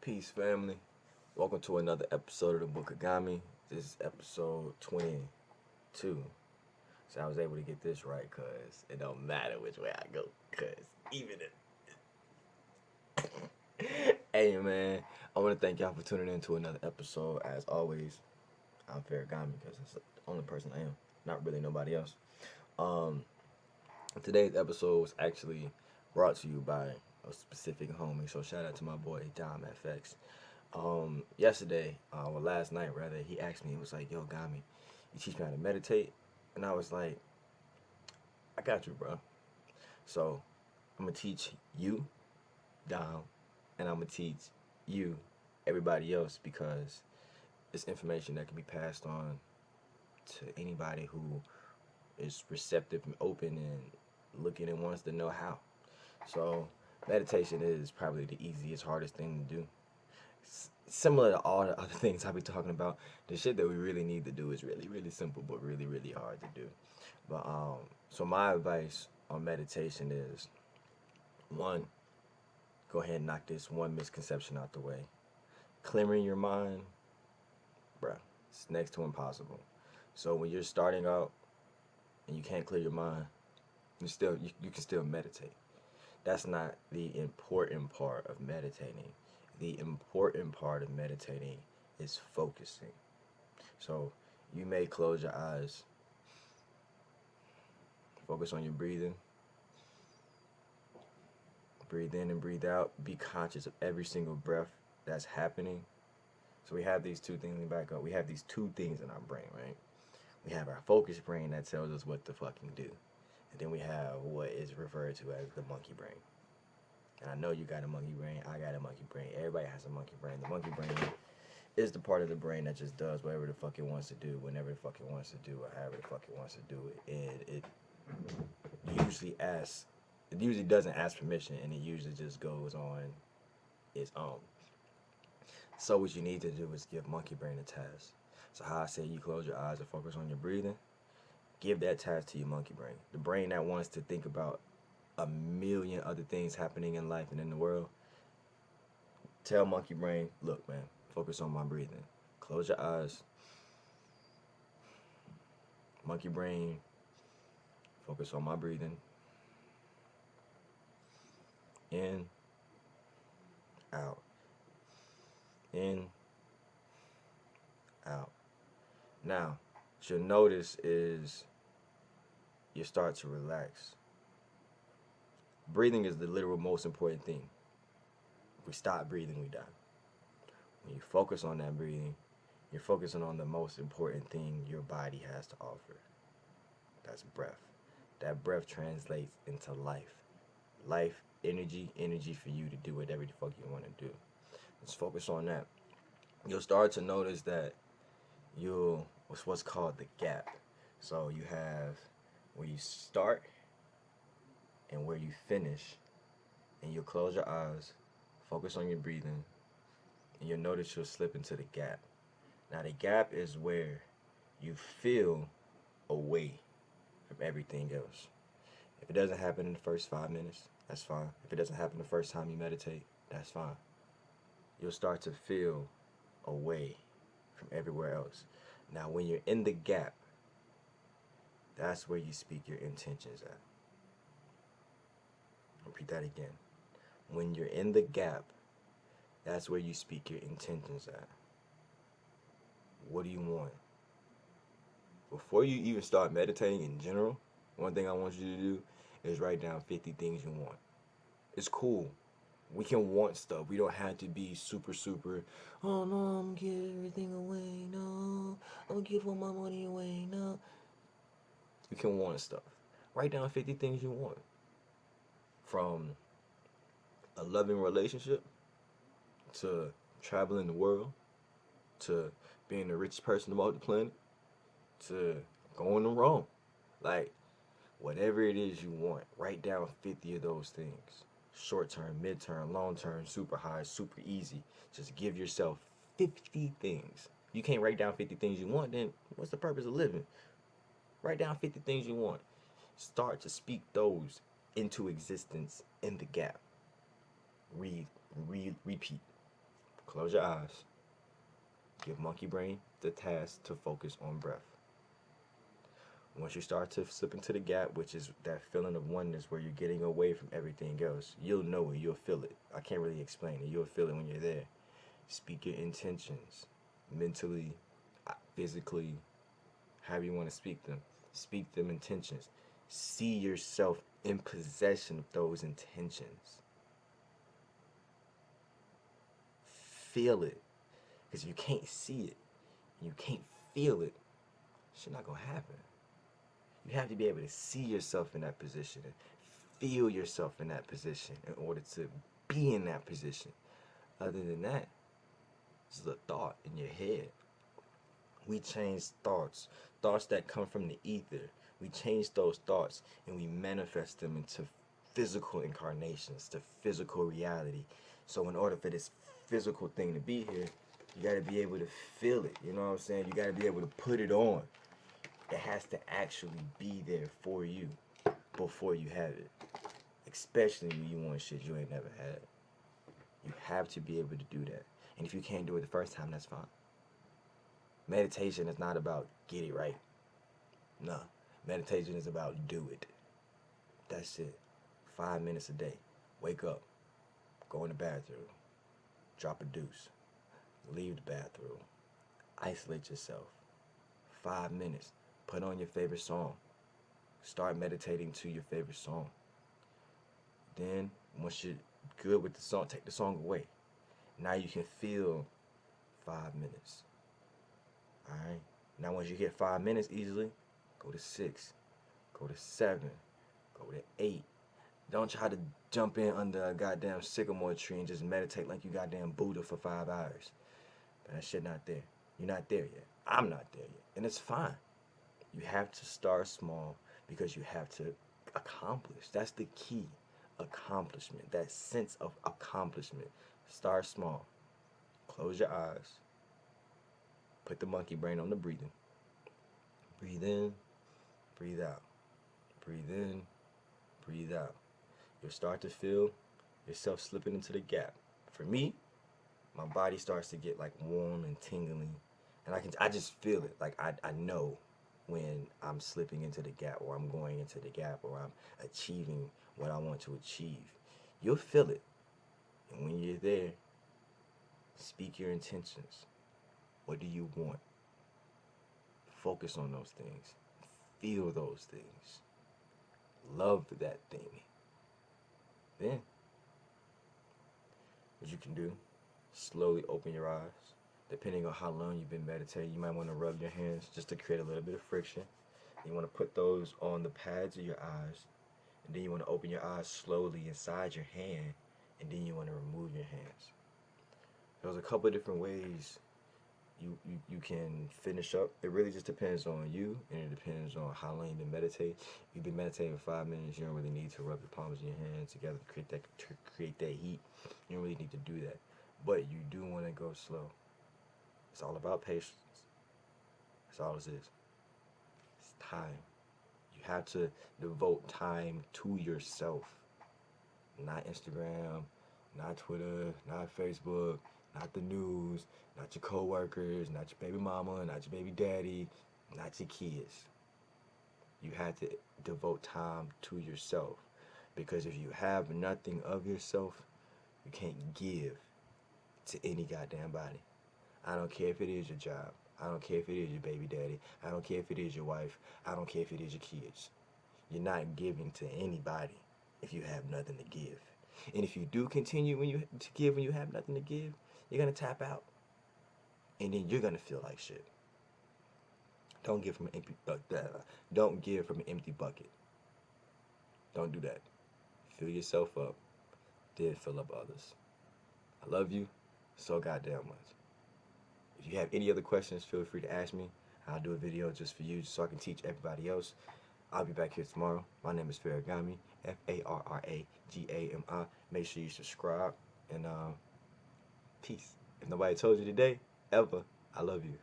Peace, family. Welcome to another episode of the Book of Gami. This is episode 22. So I was able to get this right because it don't matter which way I go. Because even if... Hey, man. I want to thank y'all for tuning in to another episode. As always, I'm Farragami because it's the only person I am. Not really nobody else. Um, Today's episode was actually brought to you by a specific homie. So shout out to my boy, Dom F.x. Yesterday, last night rather, he asked me, he was like, yo, Gami, you teach me how to meditate? And I was like, I got you, bro. So I'm going to teach you, Dom, and I'm going to teach you, everybody else, because it's information that can be passed on to anybody who is receptive and open and looking and wants to know how. So meditation is probably the easiest, hardest thing to do. Similar to all the other things I'll be talking about, the shit that we really need to do is really, really simple, but really, really hard to do. But so my advice on meditation is, one, go ahead and knock this one misconception out the way. Clearing your mind, bruh, it's next to impossible. So when you're starting out and you can't clear your mind, you can still meditate. That's not the important part of meditating. The important part of meditating is focusing. So you may close your eyes, focus on your breathing, breathe in and breathe out, be conscious of every single breath that's happening. So we have these two things in the back up. We have these two things in our brain, right? We have our focused brain that tells us what to fucking do. And then we have what is referred to as the monkey brain. And I know you got a monkey brain, I got a monkey brain, everybody has a monkey brain. The monkey brain is the part of the brain that just does whatever the fuck it wants to do, whenever the fuck it wants to do, or however the fuck it wants to do it. And it usually doesn't ask permission, and it usually just goes on its own. So what you need to do is give monkey brain a task. So how I say you close your eyes and focus on your breathing, give that task to your monkey brain. The brain that wants to think about a million other things happening in life and in the world, tell monkey brain, look, man, focus on my breathing. Close your eyes. Monkey brain, focus on my breathing. In, out. In, out. Now, what you'll notice is you start to relax. Breathing is the literal most important thing. If we stop breathing, we die. When you focus on that breathing, you're focusing on the most important thing your body has to offer. That's breath. That breath translates into life. Life, energy for you to do whatever the fuck you want to do. Let's focus on that. You'll start to notice that what's called the gap. So you have where you start and where you finish, and you'll close your eyes, focus on your breathing, and you'll notice you'll slip into the gap. Now the gap is where you feel away from everything else. If it doesn't happen in the first 5 minutes, that's fine. If it doesn't happen the first time you meditate, that's fine. You'll start to feel away from everywhere else. Now when you're in the gap, that's where you speak your intentions at. Repeat that again. When you're in the gap, that's where you speak your intentions at. What do you want? Before you even start meditating in general, one thing I want you to do is write down 50 things you want. It's cool. We can want stuff. We don't have to be super, oh no, I'm gonna give everything away, no. I'm gonna give all my money away, no. You can want stuff. Write down 50 things you want. From a loving relationship, to traveling the world, to being the richest person about the planet, to going to Rome. Like, whatever it is you want, write down 50 of those things. Short term, mid term, long term, super high, super easy. Just give yourself 50 things. You can't write down 50 things you want, then what's the purpose of living? Write down 50 things you want. Start to speak those into existence in the gap. Repeat. Close your eyes. Give monkey brain the task to focus on breath. Once you start to slip into the gap, which is that feeling of oneness where you're getting away from everything else, you'll know it. You'll feel it. I can't really explain it. You'll feel it when you're there. Speak your intentions mentally, physically, however you want to speak them. Speak them intentions. See yourself in possession of those intentions. Feel it. Because you can't see it, you can't feel it, shit not gonna happen. You have to be able to see yourself in that position and feel yourself in that position in order to be in that position. Other than that, this is a thought in your head. We change thoughts that come from the ether. We change those thoughts and we manifest them into physical incarnations, to physical reality. So in order for this physical thing to be here, you got to be able to feel it. You know what I'm saying? You got to be able to put it on. It has to actually be there for you before you have it. Especially when you want shit you ain't never had. You have to be able to do that. And if you can't do it the first time, that's fine. Meditation is not about get it right. No. Meditation is about do it. That's it. 5 minutes a day. Wake up. Go in the bathroom. Drop a deuce. Leave the bathroom. Isolate yourself. 5 minutes. Put on your favorite song. Start meditating to your favorite song. Then, once you're good with the song, take the song away. Now you can feel 5 minutes. Alright? Now once you get 5 minutes easily, go to 6. Go to 7. Go to 8. Don't try to jump in under a goddamn sycamore tree and just meditate like you goddamn Buddha for 5 hours. That shit not there. You're not there yet. I'm not there yet. And it's fine. You have to start small because you have to accomplish. That's the key. Accomplishment. That sense of accomplishment. Start small. Close your eyes. Put the monkey brain on the breathing. Breathe in. Breathe out. Breathe in. Breathe out. You'll start to feel yourself slipping into the gap. For me, my body starts to get like warm and tingling, and I just feel it. Like I know when I'm slipping into the gap, or I'm going into the gap, or I'm achieving what I want to achieve. You'll feel it, and when you're there, speak your intentions. What do you want? Focus on those things. Feel those things. Love that thing. Then, what you can do, slowly open your eyes. Depending on how long you've been meditating, you might want to rub your hands just to create a little bit of friction. You want to put those on the pads of your eyes, and then you want to open your eyes slowly inside your hand, and then you want to remove your hands. There's a couple of different ways you can finish up. It really just depends on you, and it depends on how long you've been meditating. If you've been meditating for 5 minutes, you don't really need to rub the palms of your hands together to create that heat. You don't really need to do that, but you do want to go slow. It's all about patience. That's all this is. It's time. You have to devote time to yourself. Not Instagram, not Twitter, not Facebook, not the news, not your coworkers, not your baby mama, not your baby daddy, not your kids. You have to devote time to yourself. Because if you have nothing of yourself, you can't give to any goddamn body. I don't care if it is your job. I don't care if it is your baby daddy. I don't care if it is your wife. I don't care if it is your kids. You're not giving to anybody if you have nothing to give. And if you do continue to give when you have nothing to give, you're going to tap out. And then you're going to feel like shit. Don't give from an empty bucket. Don't give from an empty bucket. Don't do that. Fill yourself up, then fill up others. I love you so goddamn much. If you have any other questions, feel free to ask me. I'll do a video just for you, just so I can teach everybody else. I'll be back here tomorrow. My name is Farragami, Farragami. Make sure you subscribe, and peace. If nobody told you today, ever, I love you.